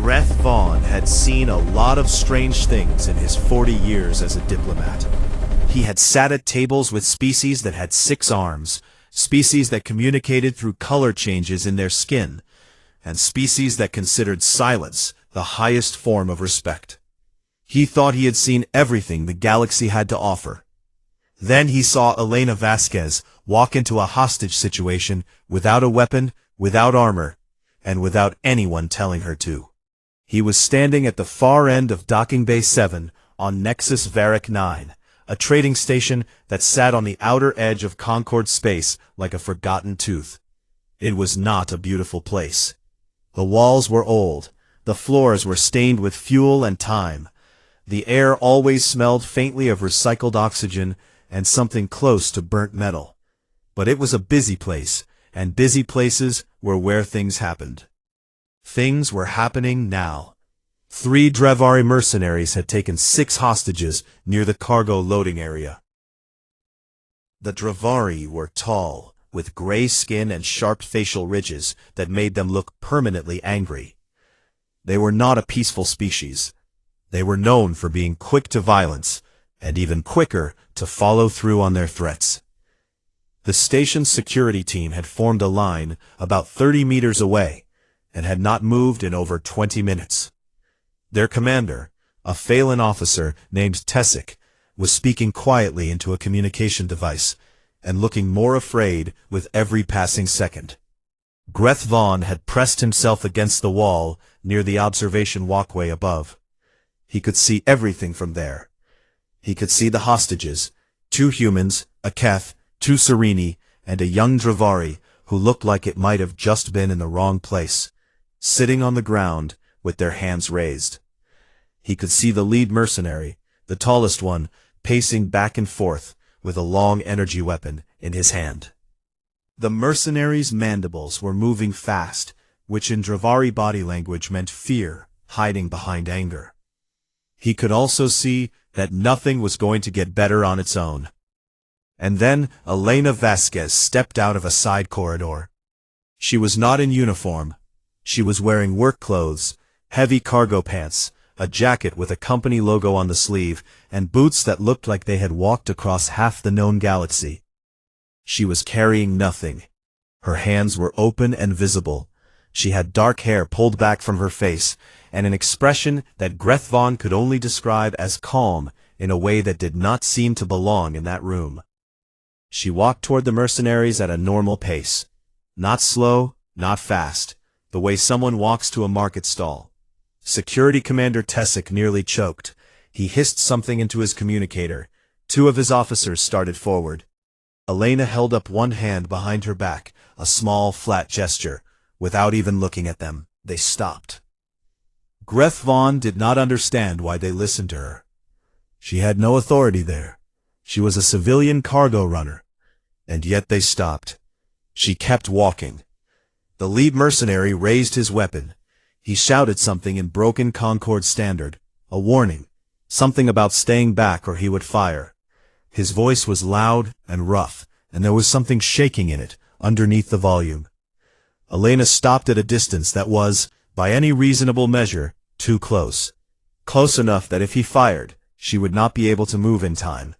Greth Vaughn had seen a lot of strange things in his 40 years as a diplomat. He had sat at tables with species that had 6 arms, species that communicated through color changes in their skin, and species that considered silence the highest form of respect. He thought he had seen everything the galaxy had to offer. Then he saw Elena Vasquez walk into a hostage situation without a weapon, without armor, and without anyone telling her to. He was standing at the far end of Docking Bay 7 on Nexus Varric 9, a trading station that sat on the outer edge of Concord space like a forgotten tooth. It was not a beautiful place. The walls were old, the floors were stained with fuel and time. The air always smelled faintly of recycled oxygen and something close to burnt metal. But it was a busy place, and busy places were where things happened. Things were happening now. 3 Drevari mercenaries had taken 6 hostages near the cargo loading area. The Drevari were tall, with gray skin and sharp facial ridges that made them look permanently angry. They were not a peaceful species. They were known for being quick to violence, and even quicker to follow through on their threats. The station's security team had formed a line about 30 meters away, and had not moved in over 20 minutes. Their commander, a Phelan officer named Tessic, was speaking quietly into a communication device, and looking more afraid with every passing second. Greth Vaughn had pressed himself against the wall near the observation walkway above. He could see everything from there. He could see the hostages, 2 humans, a Keth, 2 Serini, and a young Drevari who looked like it might have just been in the wrong place, sitting on the ground with their hands raised. He could see the lead mercenary, the tallest one, pacing back and forth with a long energy weapon in his hand. The mercenaries' mandibles were moving fast, which in Drevari body language meant fear hiding behind anger. He could also see that nothing was going to get better on its own. And then Elena Vasquez stepped out of a side corridor. She was not in uniform. She was wearing work clothes, heavy cargo pants, a jacket with a company logo on the sleeve, and boots that looked like they had walked across half the known galaxy. She was carrying nothing. Her hands were open and visible. She had dark hair pulled back from her face, and an expression that Greth Vaughn could only describe as calm in a way that did not seem to belong in that room. She walked toward the mercenaries at a normal pace. Not slow, not fast, the way someone walks to a market stall. Security Commander Tessic nearly choked. He hissed something into his communicator. 2 of his officers started forward. Elena held up one hand behind her back, a small, flat gesture. Without even looking at them, they stopped. Greth Vaughn did not understand why they listened to her. She had no authority there. She was a civilian cargo runner. And yet they stopped. She kept walking. The lead mercenary raised his weapon. He shouted something in broken Concord Standard, a warning, something about staying back or he would fire. His voice was loud and rough, and there was something shaking in it, underneath the volume. Elena stopped at a distance that was, by any reasonable measure, too close. Close enough that if he fired, she would not be able to move in time.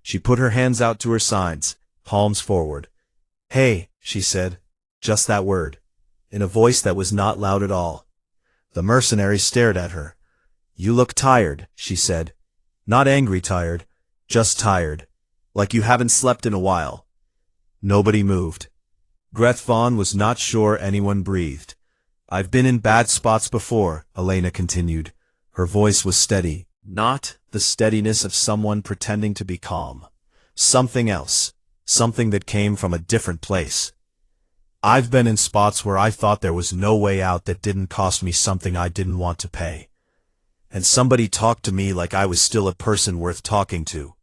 She put her hands out to her sides, palms forward. "Hey," she said, just that word, in a voice that was not loud at all. The mercenary stared at her. "You look tired," she said. "Not angry tired, just tired. Like you haven't slept in a while." Nobody moved. Greth Vaughn was not sure anyone breathed. "I've been in bad spots before," Elena continued. Her voice was steady, not the steadiness of someone pretending to be calm. Something else, something that came from a different place. "I've been in spots where I thought there was no way out that didn't cost me something I didn't want to pay. And somebody talked to me like I was still a person worth talking to.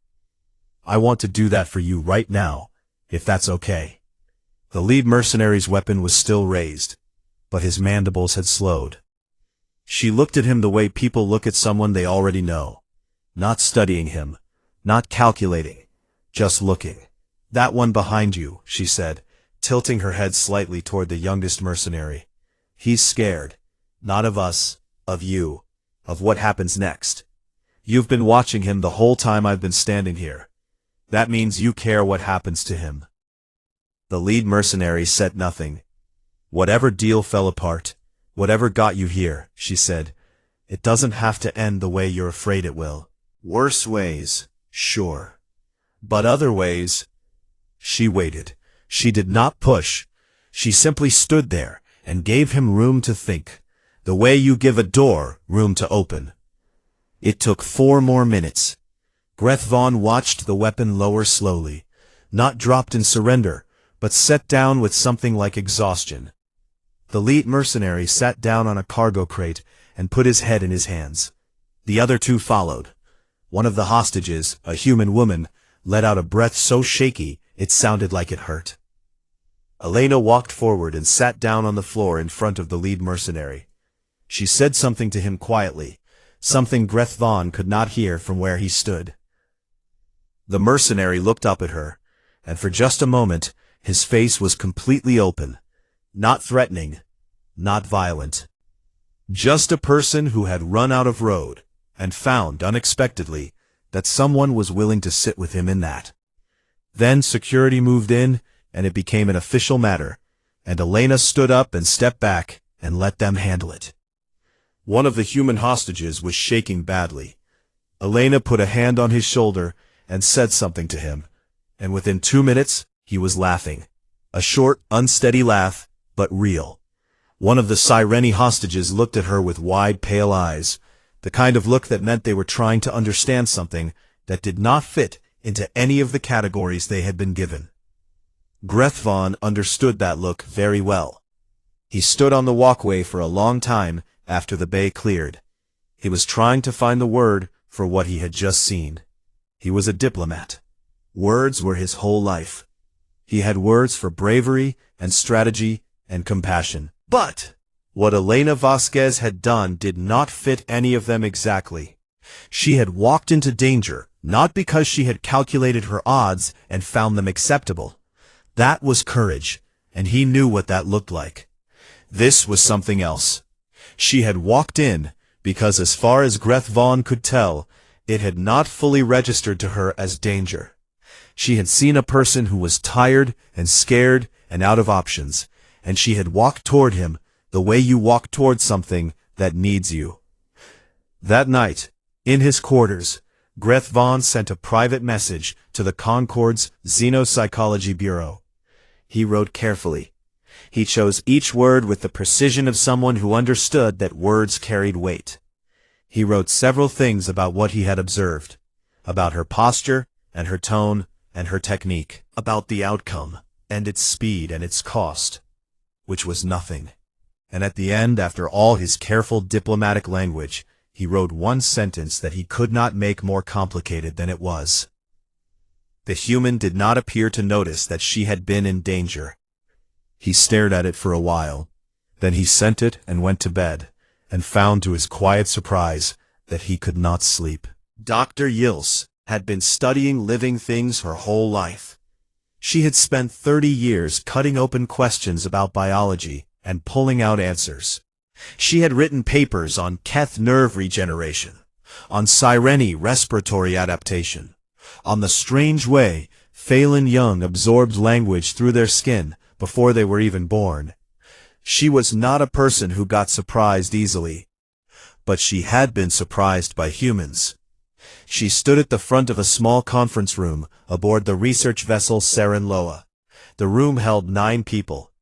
I want to do that for you right now, if that's okay." The lead mercenary's weapon was still raised, but his mandibles had slowed. She looked at him the way people look at someone they already know. Not studying him, not calculating, just looking. "That one behind you," she said, tilting her head slightly toward the youngest mercenary. "He's scared. Not of us, Of you. Of what happens next. You've been watching him the whole time I've been standing here. That means you care what happens to him. The lead mercenary said nothing. Whatever deal fell apart, whatever got you here, she said, it doesn't have to end the way you're afraid it will. Worse ways, sure. But other ways. She waited. She did not push. She simply stood there and gave him room to think, the way you give a door room to open. It took 4 more minutes. Greth Vaughn watched the weapon lower slowly, not dropped in surrender, but set down with something like exhaustion. The lead mercenary sat down on a cargo crate and put his head in his hands. The other 2 followed. One of the hostages, a human woman, let out a breath so shaky it sounded like it hurt. Elena walked forward and sat down on the floor in front of the lead mercenary. She said something to him quietly, something Greth Vaughn could not hear from where he stood. The mercenary looked up at her, and for just a moment his face was completely open, not threatening, not violent. Just a person who had run out of road, and found, unexpectedly, that someone was willing to sit with him in that. Then security moved in, and it became an official matter, and Elena stood up and stepped back and let them handle it. One of the human hostages was shaking badly. Elena put a hand on his shoulder and said something to him, and within 2 minutes he was laughing. A short, unsteady laugh, but real. One of the Sireni hostages looked at her with wide, pale eyes, the kind of look that meant they were trying to understand something that did not fit into any of the categories they had been given. Greth Vaughn understood that look very well. He stood on the walkway for a long time after the bay cleared. He was trying to find the word for what he had just seen. He was a diplomat. Words were his whole life. He had words for bravery and strategy and compassion. But what Elena Vasquez had done did not fit any of them exactly. She had walked into danger, not because she had calculated her odds and found them acceptable. That was courage, and he knew what that looked like. This was something else. She had walked in because, as far as Greth Vaughn could tell, it had not fully registered to her as danger. She had seen a person who was tired and scared and out of options, and she had walked toward him the way you walk toward something that needs you. That night, in his quarters, Greth Vaughn sent a private message to the Concord's Xenopsychology Bureau. He wrote carefully. He chose each word with the precision of someone who understood that words carried weight. He wrote several things about what he had observed, about her posture and her tone and her technique, about the outcome and its speed and its cost, which was nothing. And at the end, after all his careful diplomatic language, he wrote one sentence that he could not make more complicated than it was. The human did not appear to notice that she had been in danger. He stared at it for a while. Then he sent it and went to bed, and found to his quiet surprise that he could not sleep. Dr. Yills had been studying living things her whole life. She had spent 30 years cutting open questions about biology and pulling out answers. She had written papers on Keth nerve regeneration, on Sireni respiratory adaptation, on the strange way Phelan young absorbed language through their skin before they were even born. She was not a person who got surprised easily, but she had been surprised by humans. She stood at the front of a small conference room aboard the research vessel Serenloa. The room held 9 people,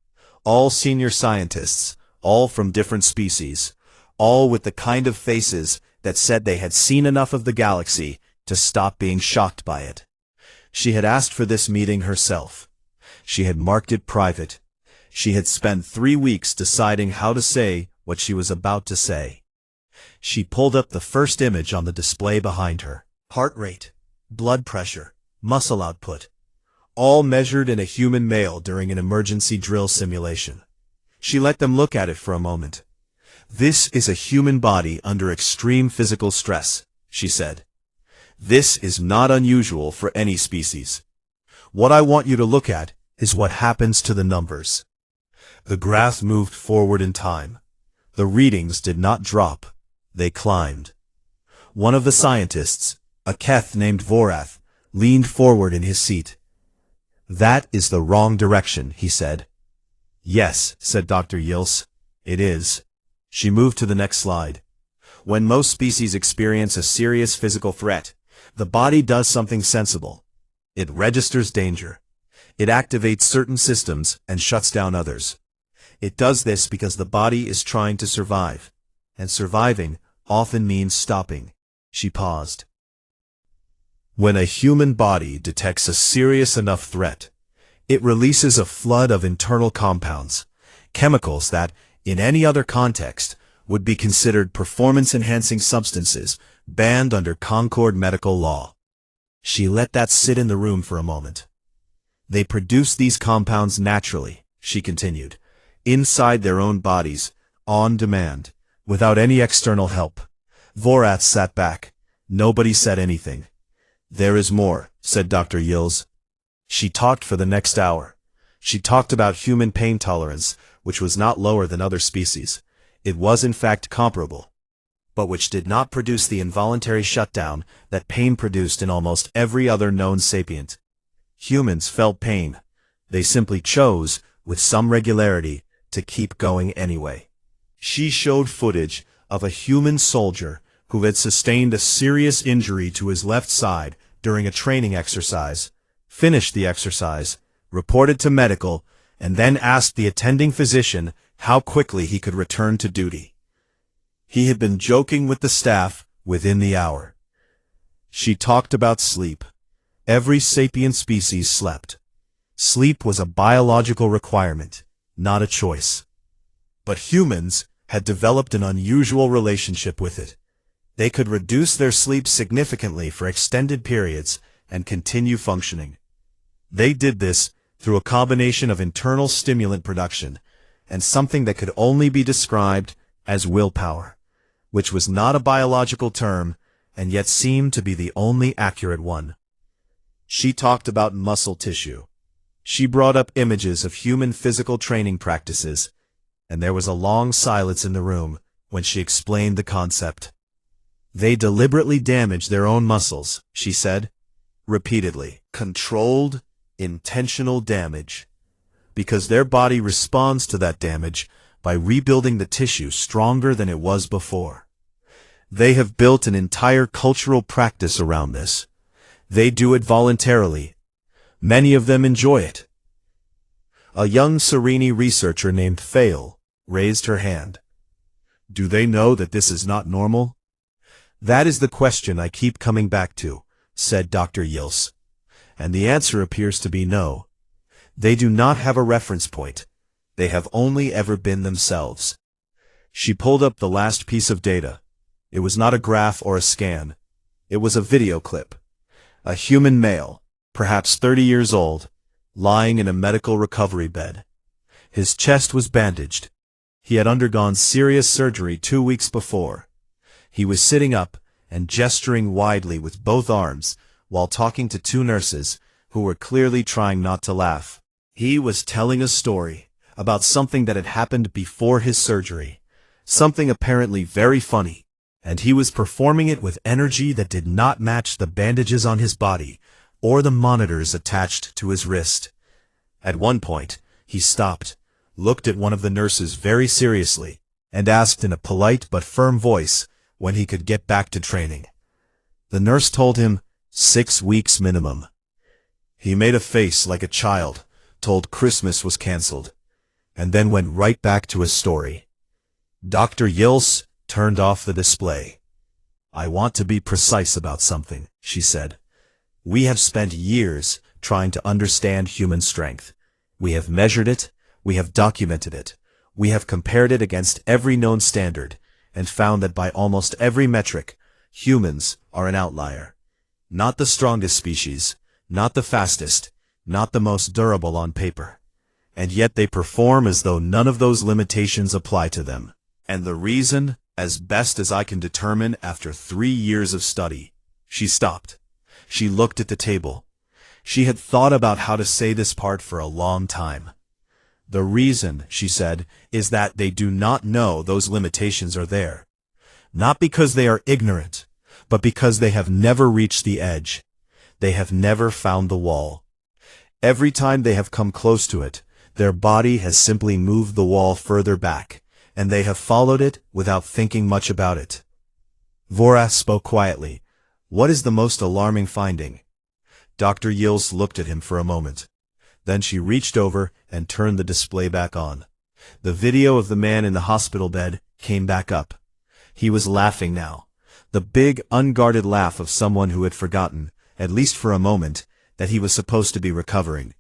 all senior scientists, all from different species, all with the kind of faces that said they had seen enough of the galaxy to stop being shocked by it. She had asked for this meeting herself. She had marked it private. She had spent 3 weeks deciding how to say what she was about to say. She pulled up the first image on the display behind her. Heart rate, blood pressure, muscle output, all measured in a human male during an emergency drill simulation. She let them look at it for a moment. "This is a human body under extreme physical stress," she said. "This is not unusual for any species. What I want you to look at is what happens to the numbers." The graph moved forward in time. The readings did not drop, They climbed. One of the scientists, a Keth named Vorath, leaned forward in his seat. "That is the wrong direction," he said. "Yes," said Dr. Yils. "It is." She moved to the next slide. When most species experience a serious physical threat, the body does something sensible. It registers danger. It activates certain systems and shuts down others. It does this because the body is trying to survive, and surviving often means stopping. She paused. When a human body detects a serious enough threat, it releases a flood of internal compounds, chemicals that, in any other context, would be considered performance-enhancing substances banned under Concord medical law. She let that sit in the room for a moment. They produce these compounds naturally, she continued, inside their own bodies, on demand, without any external help. Vorath sat back. Nobody said anything. "There is more," said Dr. Yils. She talked for the next hour. She talked about human pain tolerance, which was not lower than other species. It was in fact comparable, but which did not produce the involuntary shutdown that pain produced in almost every other known sapient. Humans felt pain. They simply chose, with some regularity, to keep going anyway. She showed footage of a human soldier who had sustained a serious injury to his left side during a training exercise, finished the exercise, reported to medical, and then asked the attending physician how quickly he could return to duty. He had been joking with the staff within the hour. She talked about sleep. Every sapient species slept. Sleep was a biological requirement, not a choice. But humans had developed an unusual relationship with it. They could reduce their sleep significantly for extended periods and continue functioning. They did this through a combination of internal stimulant production and something that could only be described as willpower, which was not a biological term and yet seemed to be the only accurate one. She talked about muscle tissue. She brought up images of human physical training practices, and there was a long silence in the room when she explained the concept. They deliberately damage their own muscles, she said, repeatedly. Controlled, intentional damage. Because their body responds to that damage by rebuilding the tissue stronger than it was before. They have built an entire cultural practice around this. They do it voluntarily. Many of them enjoy it. A young Serini researcher named Thale raised her hand. Do they know that this is not normal? That is the question I keep coming back to, said Dr. Yils. And the answer appears to be no. They do not have a reference point. They have only ever been themselves. She pulled up the last piece of data. It was not a graph or a scan. It was a video clip. A human male, perhaps 30 years old, lying in a medical recovery bed. His chest was bandaged. He had undergone serious surgery 2 weeks before. He was sitting up and gesturing widely with both arms while talking to 2 nurses who were clearly trying not to laugh. He was telling a story about something that had happened before his surgery, something apparently very funny, and he was performing it with energy that did not match the bandages on his body or the monitors attached to his wrist. At one point, he stopped, looked at one of the nurses very seriously, and asked in a polite but firm voice when he could get back to training. The nurse told him 6 weeks minimum. He made a face like a child, told Christmas was cancelled, and then went right back to his story. Dr. Yils turned off the display. I want to be precise about something, she said. We have spent years trying to understand human strength. We have measured it, we have documented it, we have compared it against every known standard, and found that by almost every metric, humans are an outlier. Not the strongest species, not the fastest, not the most durable on paper. And yet they perform as though none of those limitations apply to them. And the reason, as best as I can determine after 3 years of study. She stopped. She looked at the table. She had thought about how to say this part for a long time. The reason, she said, is that they do not know those limitations are there. not because they are ignorant, but because they have never reached the edge. They have never found the wall. Every time they have come close to it, their body has simply moved the wall further back, and they have followed it without thinking much about it. Vorath spoke quietly. What is the most alarming finding? Dr. Yiels looked at him for a moment. Then she reached over and turned the display back on. The video of the man in the hospital bed came back up. He was laughing now. The big, unguarded laugh of someone who had forgotten, at least for a moment, that he was supposed to be recovering.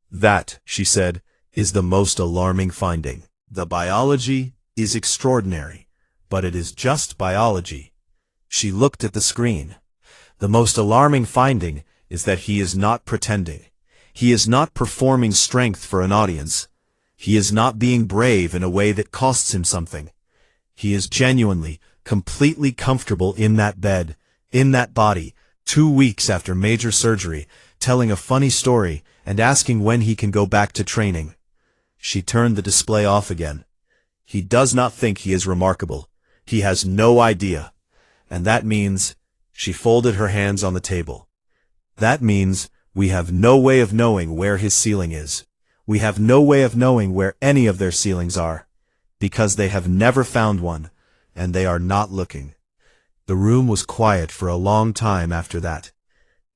That, she said, is the most alarming finding. The biology is extraordinary, but it is just biology. She looked at the screen. The most alarming finding is that he is not pretending. He is not performing strength for an audience. He is not being brave in a way that costs him something. He is genuinely, completely comfortable in that bed, in that body, 2 weeks after major surgery, telling a funny story and asking when he can go back to training. She turned the display off again. He does not think he is remarkable. He has no idea. And that means, she folded her hands on the table. That means we have no way of knowing where his ceiling is. We have no way of knowing where any of their ceilings are, because they have never found one, and they are not looking. The room was quiet for a long time after that.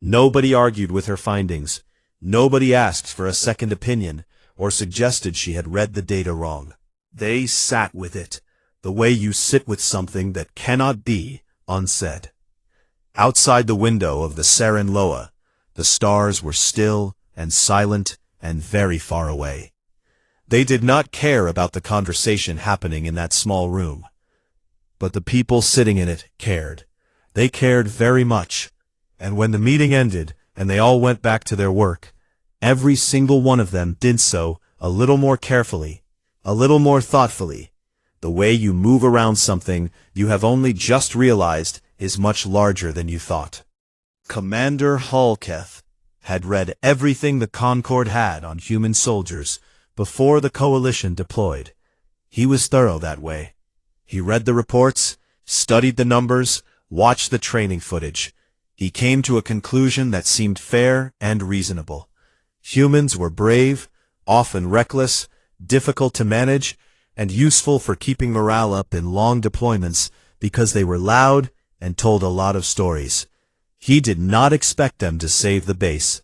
Nobody argued with her findings. Nobody asked for a second opinion, or suggested she had read the data wrong. They sat with it, the way you sit with something that cannot be unsaid. Outside the window of the Seren Loa, the stars were still and silent and very far away. They did not care about the conversation happening in that small room. But the people sitting in it cared. They cared very much. And when the meeting ended and they all went back to their work, every single one of them did so a little more carefully, a little more thoughtfully. The way you move around something you have only just realized is much larger than you thought. Commander Halketh had read everything the Concord had on human soldiers before the Coalition deployed. He was thorough that way. He read the reports, studied the numbers, watched the training footage. He came to a conclusion that seemed fair and reasonable. Humans were brave, often reckless, difficult to manage, and useful for keeping morale up in long deployments because they were loud and told a lot of stories. He did not expect them to save the base.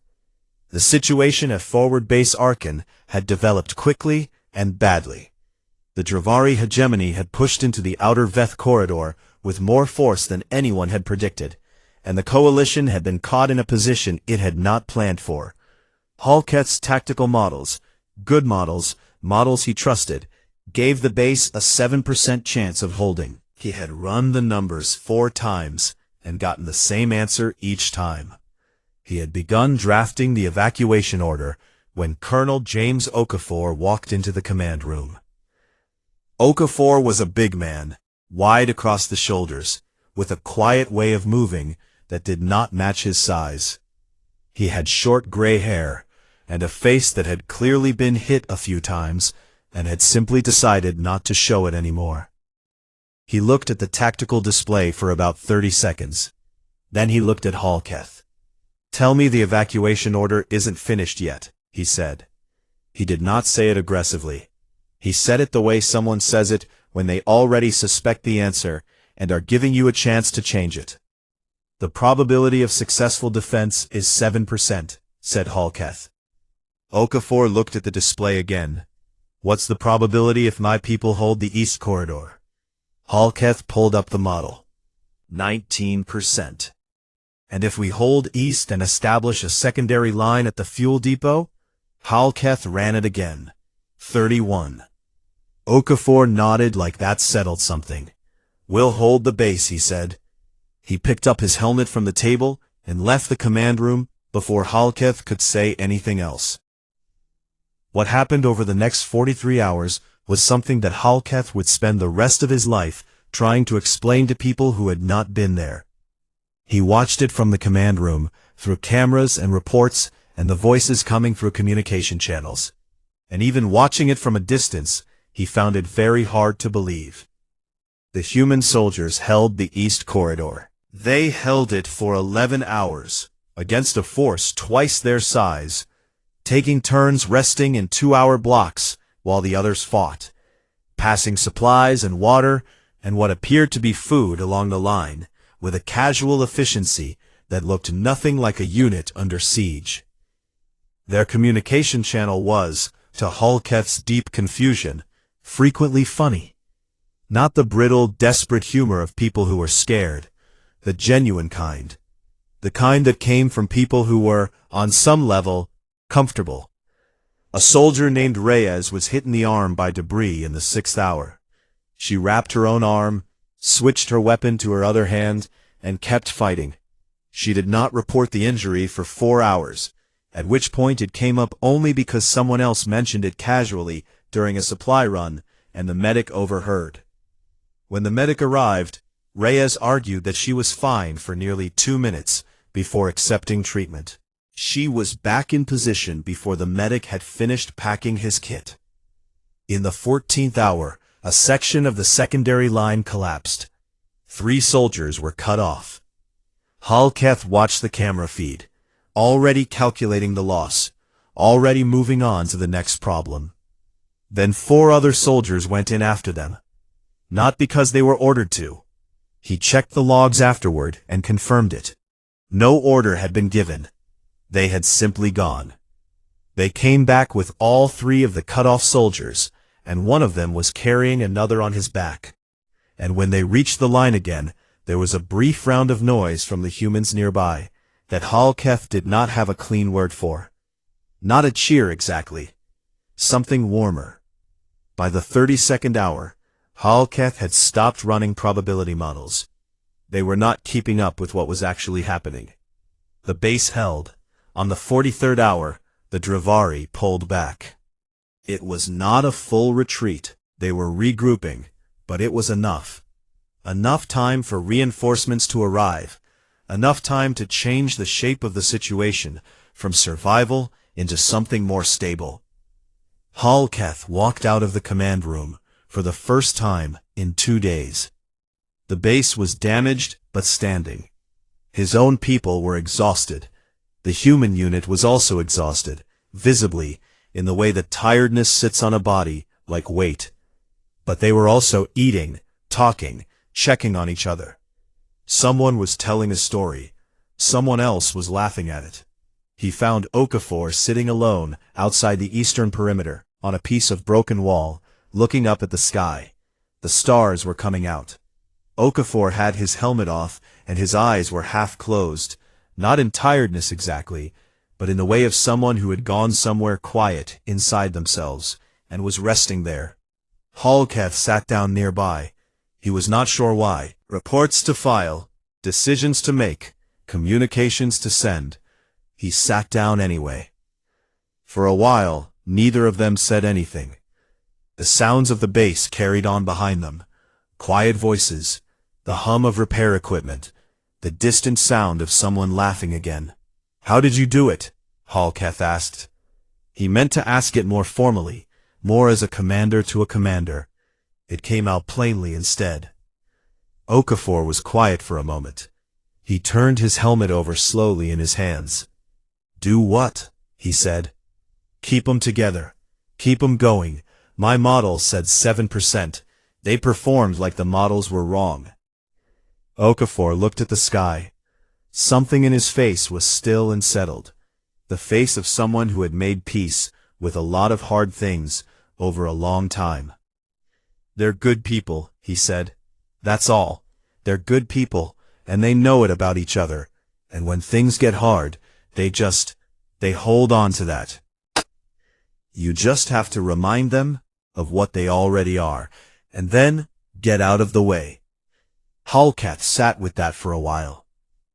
The situation at Forward Base Arkan had developed quickly and badly. The Dravari hegemony had pushed into the outer Veth corridor with more force than anyone had predicted, and the Coalition had been caught in a position it had not planned for. Halketh's tactical models, good models, models he trusted, gave the base a 7% chance of holding. He had run the numbers 4 times and gotten the same answer each time. He had begun drafting the evacuation order when Colonel James Okafor walked into the command room. Okafor was a big man, wide across the shoulders, with a quiet way of moving that did not match his size. He had short gray hair and a face that had clearly been hit a few times and had simply decided not to show it anymore. He looked at the tactical display for about 30 seconds. Then he looked at Halketh. "Tell me the evacuation order isn't finished yet," he said. He did not say it aggressively. He said it the way someone says it when they already suspect the answer and are giving you a chance to change it. "The probability of successful defense is 7%, said Halketh. Okafor looked at the display again. "What's the probability if my people hold the East Corridor?" Halketh pulled up the model. 19%. "And if we hold East and establish a secondary line at the fuel depot?" Halketh ran it again. 31. Okafor nodded like that settled something. "We'll hold the base," he said. He picked up his helmet from the table and left the command room before Halketh could say anything else. What happened over the next 43 hours was something that Halketh would spend the rest of his life trying to explain to people who had not been there. He watched it from the command room, through cameras and reports and the voices coming through communication channels. And even watching it from a distance, he found it very hard to believe. The human soldiers held the East Corridor. They held it for 11 hours, against a force twice their size, taking turns resting in 2-hour blocks while the others fought, passing supplies and water and what appeared to be food along the line with a casual efficiency that looked nothing like a unit under siege. Their communication channel was, to Halketh's deep confusion, frequently funny. Not the brittle, desperate humor of people who were scared, the genuine kind. The kind that came from people who were, on some level, comfortable. A soldier named Reyes was hit in the arm by debris in the 6th hour. She wrapped her own arm, switched her weapon to her other hand, and kept fighting. She did not report the injury for 4 hours, at which point it came up only because someone else mentioned it casually during a supply run, and the medic overheard. When the medic arrived, Reyes argued that she was fine for nearly 2 minutes before accepting treatment. She was back in position before the medic had finished packing his kit. In the 14th hour, a section of the secondary line collapsed. 3 soldiers were cut off. Halketh watched the camera feed, already calculating the loss, already moving on to the next problem. Then 4 other soldiers went in after them. Not because they were ordered to. He checked the logs afterward and confirmed it. No order had been given. They had simply gone. They came back with all 3 of the cut-off soldiers, and one of them was carrying another on his back. And when they reached the line again, there was a brief round of noise from the humans nearby that Halketh did not have a clean word for. Not a cheer exactly. Something warmer. By the 32nd hour, Halketh had stopped running probability models. They were not keeping up with what was actually happening. The base held. On the 43rd hour, the Dravari pulled back. It was not a full retreat. They were regrouping, but it was enough. Enough time for reinforcements to arrive. Enough time to change the shape of the situation from survival into something more stable. Halketh walked out of the command room for the first time in 2 days. The base was damaged but standing. His own people were exhausted. The human unit was also exhausted, visibly, in the way that tiredness sits on a body like weight. But they were also eating, talking, checking on each other. Someone was telling a story. Someone else was laughing at it. He found Okafor sitting alone outside the eastern perimeter, on a piece of broken wall, looking up at the sky. The stars were coming out. Okafor had his helmet off, and his eyes were half closed, not in tiredness exactly, but in the way of someone who had gone somewhere quiet inside themselves, and was resting there. Halketh sat down nearby. He was not sure why. Reports to file, decisions to make, communications to send. He sat down anyway. For a while, neither of them said anything. The sounds of the base carried on behind them. Quiet voices, the hum of repair equipment, the distant sound of someone laughing again. "How did you do it?" Halketh asked. He meant to ask it more formally, more as a commander to a commander. It came out plainly instead. Okafor was quiet for a moment. He turned his helmet over slowly in his hands. "Do what?" he said. "Keep 'em together. Keep 'em going. My models said 7%. They performed like the models were wrong." Okafor looked at the sky. Something in his face was still and settled. The face of someone who had made peace with a lot of hard things over a long time. "They're good people," he said. "That's all. They're good people, and they know it about each other. And when things get hard, they hold on to that. You just have to remind them of what they already are, and then get out of the way." Halketh sat with that for a while.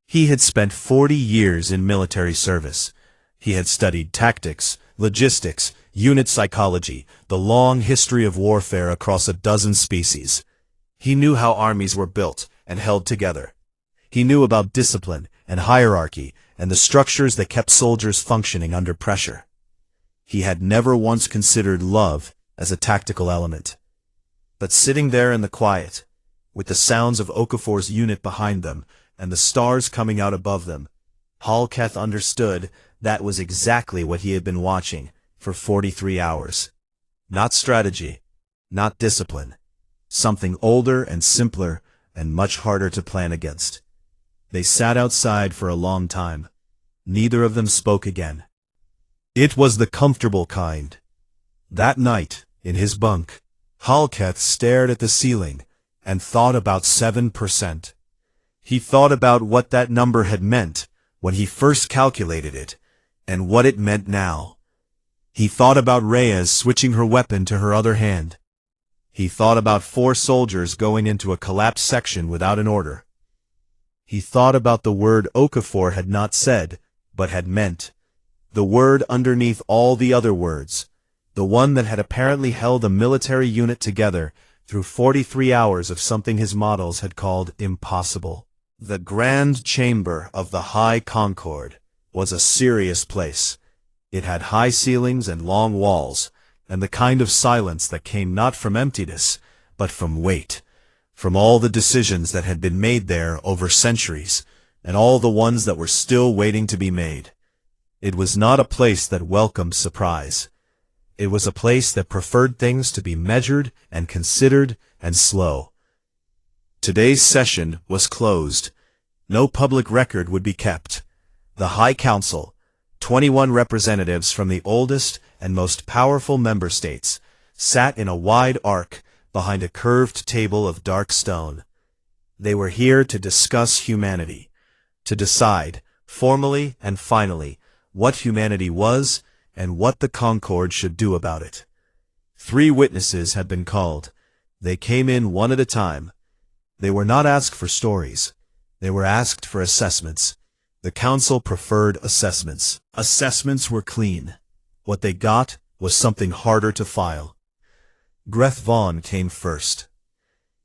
He had spent 40 years in military service. He had studied tactics, logistics, unit psychology, the long history of warfare across a dozen species. He knew how armies were built and held together. He knew about discipline and hierarchy and the structures that kept soldiers functioning under pressure. He had never once considered love as a tactical element. But sitting there in the quiet, with the sounds of Okafor's unit behind them, and the stars coming out above them. Halketh understood that was exactly what he had been watching for 43 hours. Not strategy, not discipline. Something older and simpler and much harder to plan against. They sat outside for a long time. Neither of them spoke again. It was the comfortable kind. That night, in his bunk, Halketh stared at the ceiling and thought about 7%. He thought about what that number had meant when he first calculated it, and what it meant now. He thought about Reyes switching her weapon to her other hand. He thought about 4 soldiers going into a collapsed section without an order. He thought about the word Okafor had not said, but had meant. The word underneath all the other words. The one that had apparently held a military unit together through 43 hours of something his models had called impossible. The Grand Chamber of the High Concord was a serious place. It had high ceilings and long walls, and the kind of silence that came not from emptiness, but from weight, from all the decisions that had been made there over centuries, and all the ones that were still waiting to be made. It was not a place that welcomed surprise. It was a place that preferred things to be measured and considered and slow. Today's session was closed. No public record would be kept. The High Council, 21 representatives from the oldest and most powerful member states, sat in a wide arc behind a curved table of dark stone. They were here to discuss humanity, to decide, formally and finally, what humanity was and what the Concord should do about it. 3 witnesses had been called. They came in one at a time. They were not asked for stories. They were asked for assessments. The council preferred assessments. Assessments were clean. What they got was something harder to file. Greth Vaughn came first.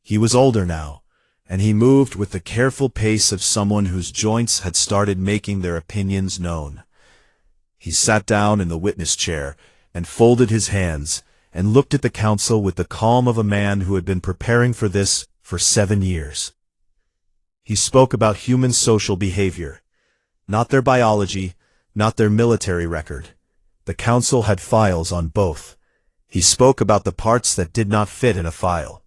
He was older now, and he moved with the careful pace of someone whose joints had started making their opinions known. He sat down in the witness chair and folded his hands and looked at the council with the calm of a man who had been preparing for this for 7 years. He spoke about human social behavior, not their biology, not their military record. The council had files on both. He spoke about the parts that did not fit in a file.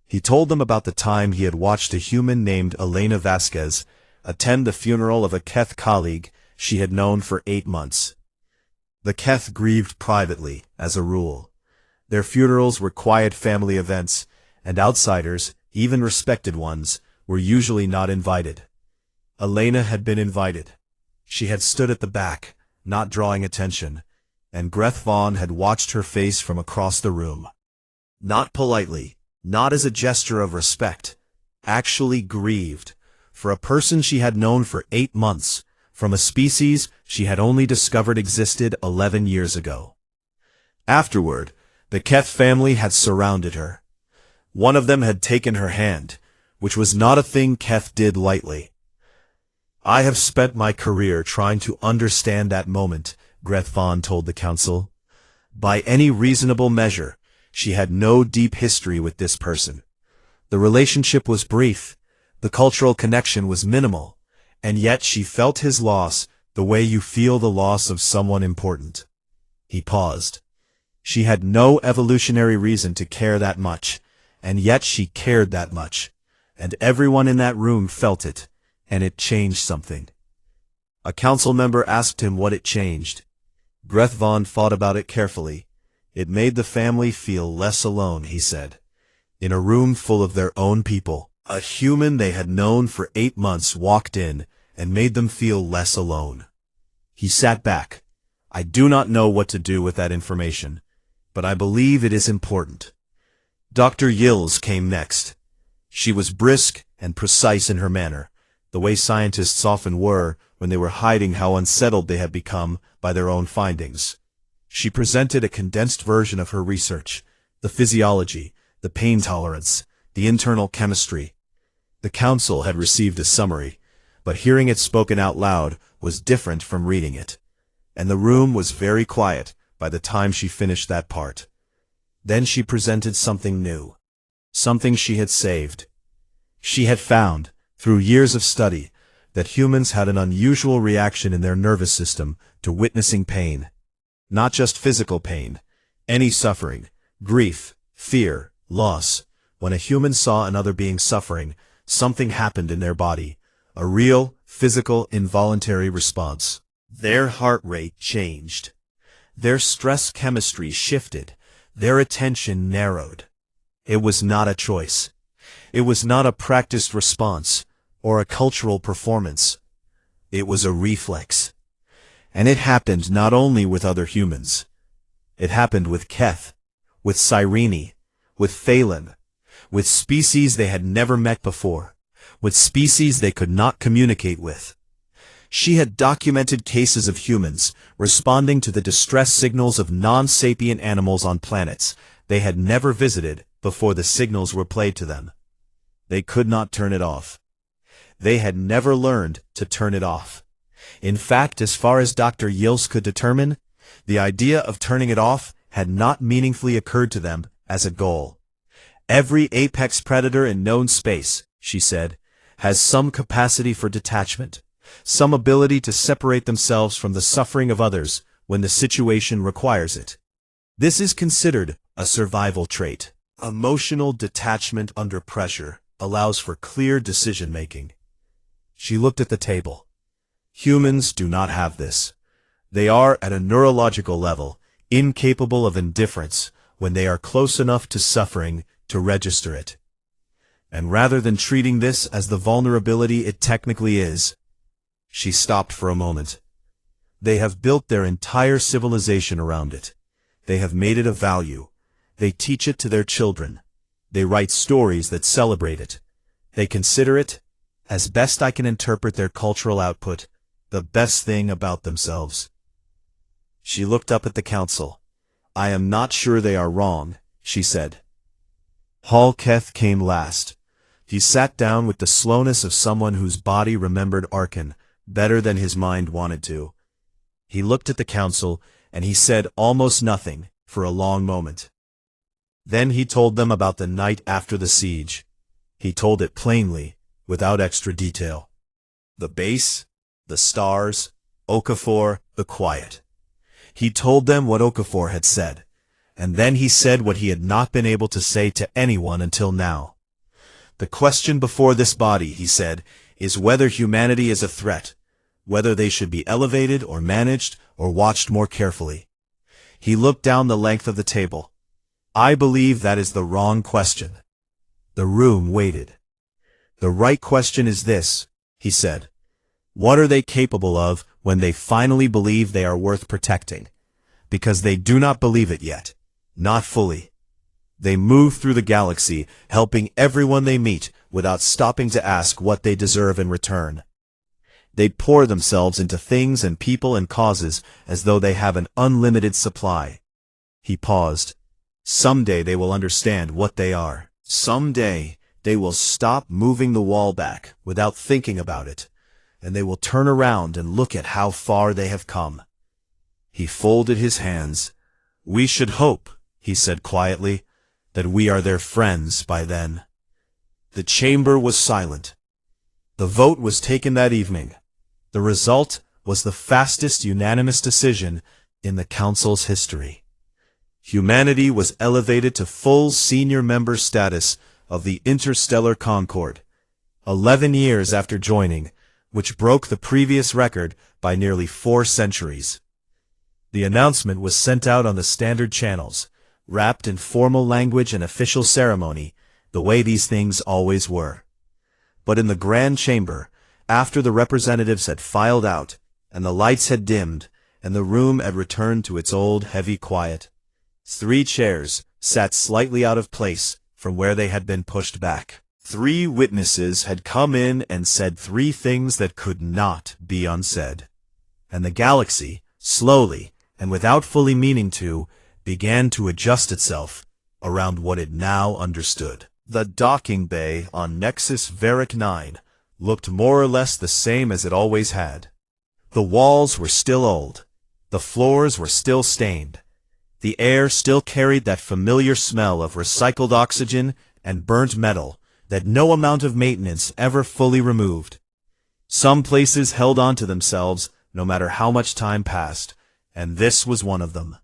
He told them about the time he had watched a human named Elena Vasquez attend the funeral of a Keth colleague she had known for 8 months. The Keth grieved privately, as a rule. Their funerals were quiet family events, and outsiders, even respected ones, were usually not invited. Elena had been invited. She had stood at the back, not drawing attention, and Greth Vaughn had watched her face from across the room. Not politely, not as a gesture of respect, actually grieved, for a person she had known for 8 months, from a species she had only discovered existed 11 years ago. Afterward, the Keth family had surrounded her. One of them had taken her hand, which was not a thing Keth did lightly. "I have spent my career trying to understand that moment," Greth Vaughn told the council. By any reasonable measure, she had no deep history with this person. The relationship was brief, the cultural connection was minimal, and yet she felt his loss the way you feel the loss of someone important. He paused. She had no evolutionary reason to care that much, and yet she cared that much, and everyone in that room felt it, and it changed something. A council member asked him what it changed. Greth Vaughn thought about it carefully. It made the family feel less alone, he said. In a room full of their own people, a human they had known for 8 months walked in and made them feel less alone. He sat back. "I do not know what to do with that information, but I believe it is important." Dr. Yills came next. She was brisk and precise in her manner, the way scientists often were when they were hiding how unsettled they had become by their own findings. She presented a condensed version of her research, the physiology, the pain tolerance, the internal chemistry. The council had received a summary, but hearing it spoken out loud was different from reading it, and the room was very quiet by the time she finished that part. Then she presented something new, something she had saved, She had found, through years of study, that humans had an unusual reaction in their nervous system to witnessing pain. Not just physical pain, any suffering, grief, fear, loss. When a human saw another being suffering, something happened in their body, a real, physical, involuntary response. Their heart rate changed. Their stress chemistry shifted. Their attention narrowed. It was not a choice. It was not a practiced response or a cultural performance. It was a reflex. And it happened not only with other humans. It happened with Keth, with Cyrene, with Phelan, with species they had never met before, with species they could not communicate with. She had documented cases of humans responding to the distress signals of non-sapient animals on planets they had never visited before the signals were played to them. They could not turn it off. They had never learned to turn it off. In fact, as far as Dr. Yiels could determine, the idea of turning it off had not meaningfully occurred to them as a goal. Every apex predator in known space, she said, has some capacity for detachment, some ability to separate themselves from the suffering of others when the situation requires it. This is considered a survival trait. Emotional detachment under pressure allows for clear decision-making. She looked at the table. Humans do not have this. They are, at a neurological level, incapable of indifference when they are close enough to suffering to register it. And rather than treating this as the vulnerability it technically is, she stopped for a moment. They have built their entire civilization around it. They have made it a value. They teach it to their children. They write stories that celebrate it. They consider it, as best I can interpret their cultural output, the best thing about themselves. She looked up at the council. I am not sure they are wrong, she said. Hall Keth came last. He sat down with the slowness of someone whose body remembered Arkan better than his mind wanted to. He looked at the council, and he said almost nothing for a long moment. Then he told them about the night after the siege. He told it plainly, without extra detail. The base, the stars, Okafor, the quiet. He told them what Okafor had said, and then he said what he had not been able to say to anyone until now. The question before this body, he said, is whether humanity is a threat, whether they should be elevated or managed or watched more carefully. He looked down the length of the table. I believe that is the wrong question. The room waited. The right question is this, he said. What are they capable of when they finally believe they are worth protecting? Because they do not believe it yet. Not fully. They move through the galaxy, helping everyone they meet without stopping to ask what they deserve in return. They pour themselves into things and people and causes as though they have an unlimited supply. He paused. Someday they will understand what they are. Someday they will stop moving the wall back without thinking about it, and they will turn around and look at how far they have come. He folded his hands. We should hope, he said quietly, that we are their friends by then. The chamber was silent. The vote was taken that evening. The result was the fastest unanimous decision in the Council's history. Humanity was elevated to full senior member status of the Interstellar Concord, 11 years after joining, which broke the previous record by nearly 4 centuries. The announcement was sent out on the standard channels, wrapped in formal language and official ceremony, the way these things always were. But in the Grand Chamber, after the representatives had filed out, and the lights had dimmed, and the room had returned to its old heavy quiet, 3 chairs sat slightly out of place from where they had been pushed back. 3 witnesses had come in and said 3 things that could not be unsaid. And the galaxy, slowly, and without fully meaning to, began to adjust itself around what it now understood. The docking bay on Nexus Varick 9 looked more or less the same as it always had. The walls were still old. The floors were still stained. The air still carried that familiar smell of recycled oxygen and burnt metal, that no amount of maintenance ever fully removed. Some places held on to themselves no matter how much time passed, and this was one of them.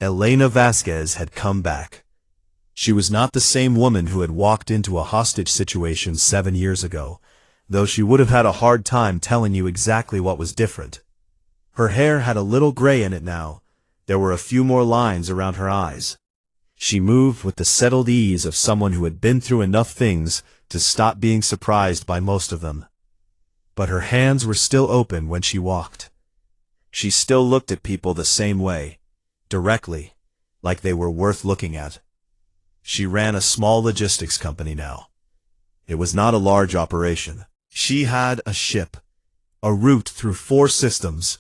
Elena Vasquez had come back. She was not the same woman who had walked into a hostage situation 7 years ago, though she would have had a hard time telling you exactly what was different. Her hair had a little gray in it now. There were a few more lines around her eyes. She moved with the settled ease of someone who had been through enough things to stop being surprised by most of them. But her hands were still open when she walked. She still looked at people the same way, directly, like they were worth looking at. She ran a small logistics company now. It was not a large operation. She had a ship, a route through 4 systems,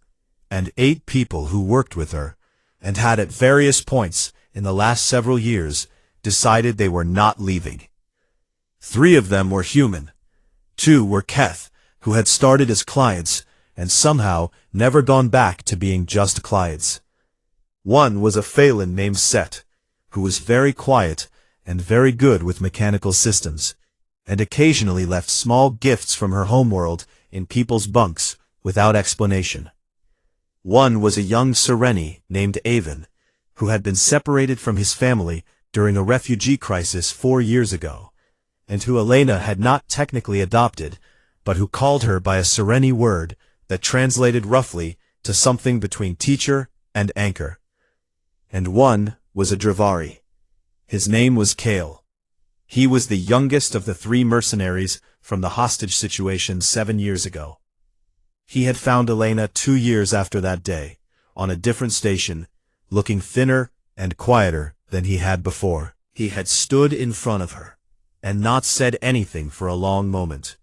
and 8 people who worked with her, and had at various points in the last several years decided they were not leaving. 3 of them were human. 2 were Keth, who had started as clients and somehow never gone back to being just clients. 1 was a Phelan named Set, who was very quiet and very good with mechanical systems, and occasionally left small gifts from her homeworld in people's bunks without explanation. 1 was a young Sereni named Avon, who had been separated from his family during a refugee crisis 4 years ago, and who Elena had not technically adopted, but who called her by a Sereni word that translated roughly to something between teacher and anchor. And 1 was a Dravari. His name was Kale. He was the youngest of the 3 mercenaries from the hostage situation 7 years ago. He had found Elena 2 years after that day, on a different station, looking thinner and quieter than he had before. He had stood in front of her, and not said anything for a long moment.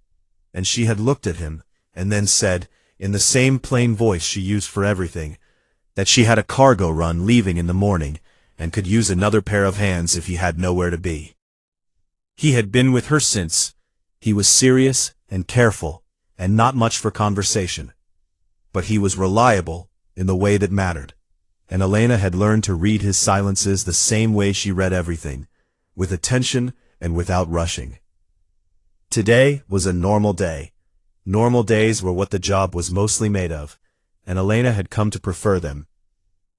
And she had looked at him, and then said, in the same plain voice she used for everything, that she had a cargo run leaving in the morning, and could use another pair of hands if he had nowhere to be. He had been with her since. He was serious and careful, and not much for conversation. But he was reliable in the way that mattered, and Elena had learned to read his silences the same way she read everything, with attention and without rushing. Today was a normal day. Normal days were what the job was mostly made of, and Elena had come to prefer them.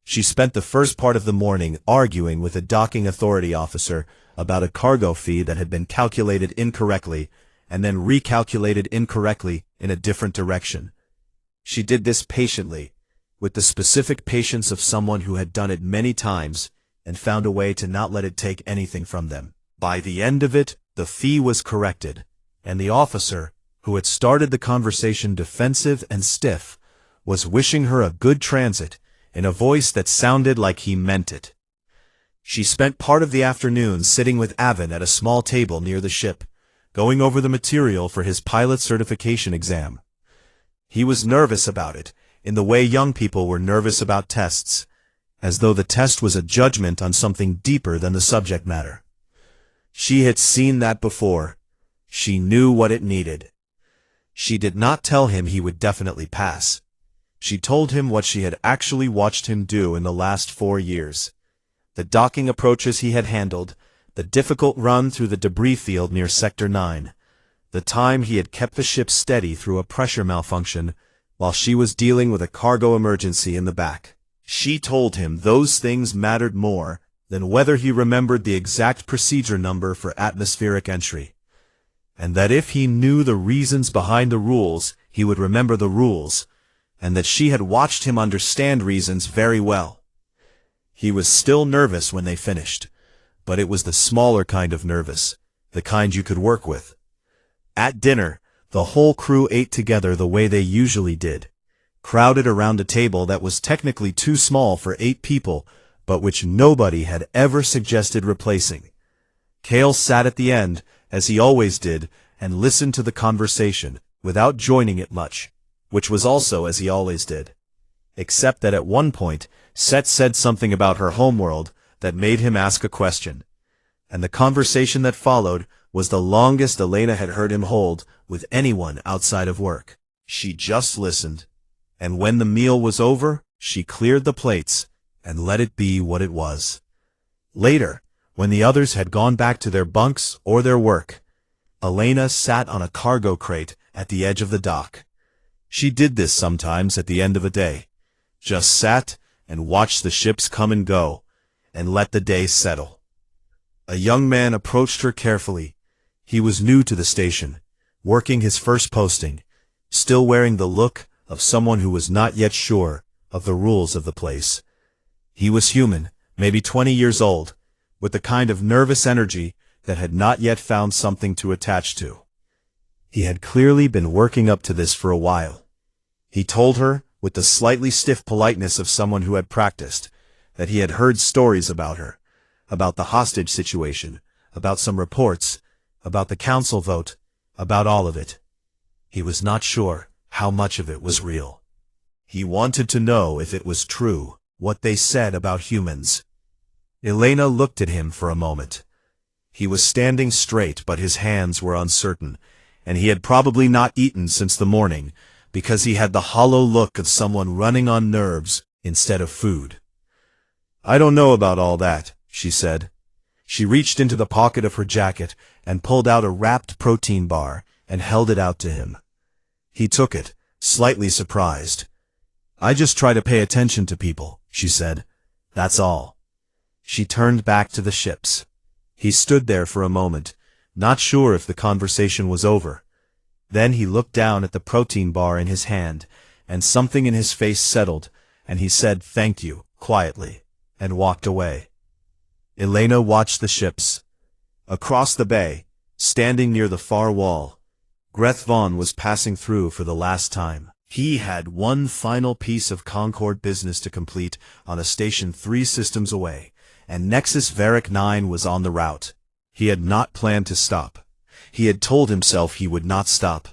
She spent the first part of the morning arguing with a docking authority officer about a cargo fee that had been calculated incorrectly and then recalculated incorrectly in a different direction. She did this patiently, with the specific patience of someone who had done it many times and found a way to not let it take anything from them. By the end of it, the fee was corrected, and the officer, who had started the conversation defensive and stiff, was wishing her a good transit in a voice that sounded like he meant it. She spent part of the afternoon sitting with Avon at a small table near the ship, going over the material for his pilot certification exam. He was nervous about it, in the way young people were nervous about tests, as though the test was a judgment on something deeper than the subject matter. She had seen that before. She knew what it needed. She did not tell him he would definitely pass. She told him what she had actually watched him do in the last 4 years. The docking approaches he had handled, the difficult run through the debris field near Sector 9, the time he had kept the ship steady through a pressure malfunction while she was dealing with a cargo emergency in the back. She told him those things mattered more than whether he remembered the exact procedure number for atmospheric entry, and that if he knew the reasons behind the rules, he would remember the rules, and that she had watched him understand reasons very well. He was still nervous when they finished, but it was the smaller kind of nervous, the kind you could work with. At dinner, the whole crew ate together the way they usually did, crowded around a table that was technically too small for 8 people, but which nobody had ever suggested replacing. Kale sat at the end, as he always did, and listened to the conversation, without joining it much, which was also as he always did. Except that at one point, Set said something about her homeworld that made him ask a question, and the conversation that followed was the longest Elena had heard him hold with anyone outside of work. She just listened, and when the meal was over, she cleared the plates and let it be what it was. Later, when the others had gone back to their bunks or their work, Elena sat on a cargo crate at the edge of the dock. She did this sometimes at the end of a day. Just sat and watched the ships come and go, and let the day settle. A young man approached her carefully. He was new to the station, working his first posting, still wearing the look of someone who was not yet sure of the rules of the place. He was human, maybe 20 years old, with the kind of nervous energy that had not yet found something to attach to. He had clearly been working up to this for a while. He told her, with the slightly stiff politeness of someone who had practiced, that he had heard stories about her, about the hostage situation, about some reports, about the council vote, about all of it. He was not sure how much of it was real. He wanted to know if it was true, what they said about humans. Elena looked at him for a moment. He was standing straight, but his hands were uncertain, and he had probably not eaten since the morning, because he had the hollow look of someone running on nerves instead of food. "I don't know about all that," she said. She reached into the pocket of her jacket and pulled out a wrapped protein bar and held it out to him. He took it, slightly surprised. "I just try to pay attention to people," she said. "That's all." She turned back to the ships. He stood there for a moment, not sure if the conversation was over. Then he looked down at the protein bar in his hand, and something in his face settled, and he said "thank you" quietly, and walked away. Elena watched the ships. Across the bay, standing near the far wall, Greth Vaughn was passing through for the last time. He had one final piece of Concord business to complete on a station 3 systems away, and Nexus Varick 9 was on the route. He had not planned to stop. He had told himself he would not stop.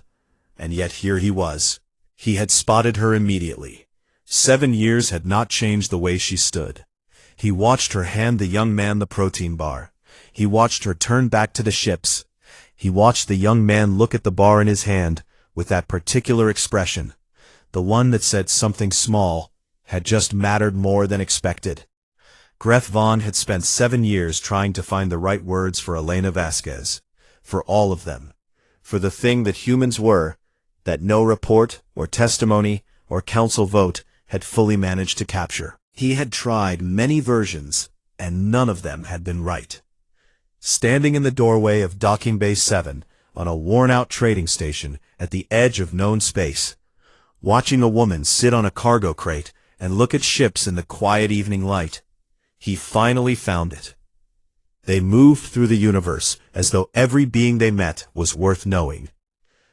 And yet here he was. He had spotted her immediately. 7 years had not changed the way she stood. He watched her hand the young man the protein bar. He watched her turn back to the ships. He watched the young man look at the bar in his hand with that particular expression, the one that said something small had just mattered more than expected. Greth Vaughn had spent 7 years trying to find the right words for Elena Vasquez. For all of them. For the thing that humans were, that no report, or testimony, or council vote had fully managed to capture. He had tried many versions, and none of them had been right. Standing in the doorway of Docking Bay 7, on a worn-out trading station at the edge of known space, watching a woman sit on a cargo crate and look at ships in the quiet evening light, he finally found it. They moved through the universe as though every being they met was worth knowing.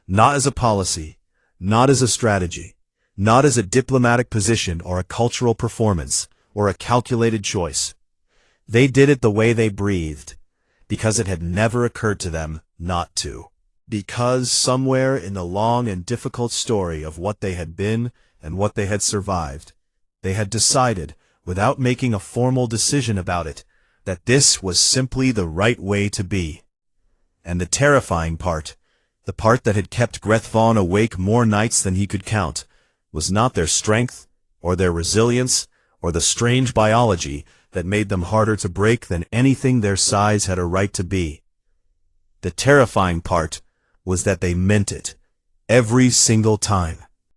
Not as a policy, not as a strategy, not as a diplomatic position or a cultural performance, or a calculated choice. They did it the way they breathed, because it had never occurred to them not to. Because somewhere in the long and difficult story of what they had been and what they had survived, they had decided, without making a formal decision about it, that this was simply the right way to be. And the terrifying part, the part that had kept Greth Vaughn awake more nights than he could count, was not their strength, or their resilience, or the strange biology that made them harder to break than anything their size had a right to be. The terrifying part was that they meant it, every single time.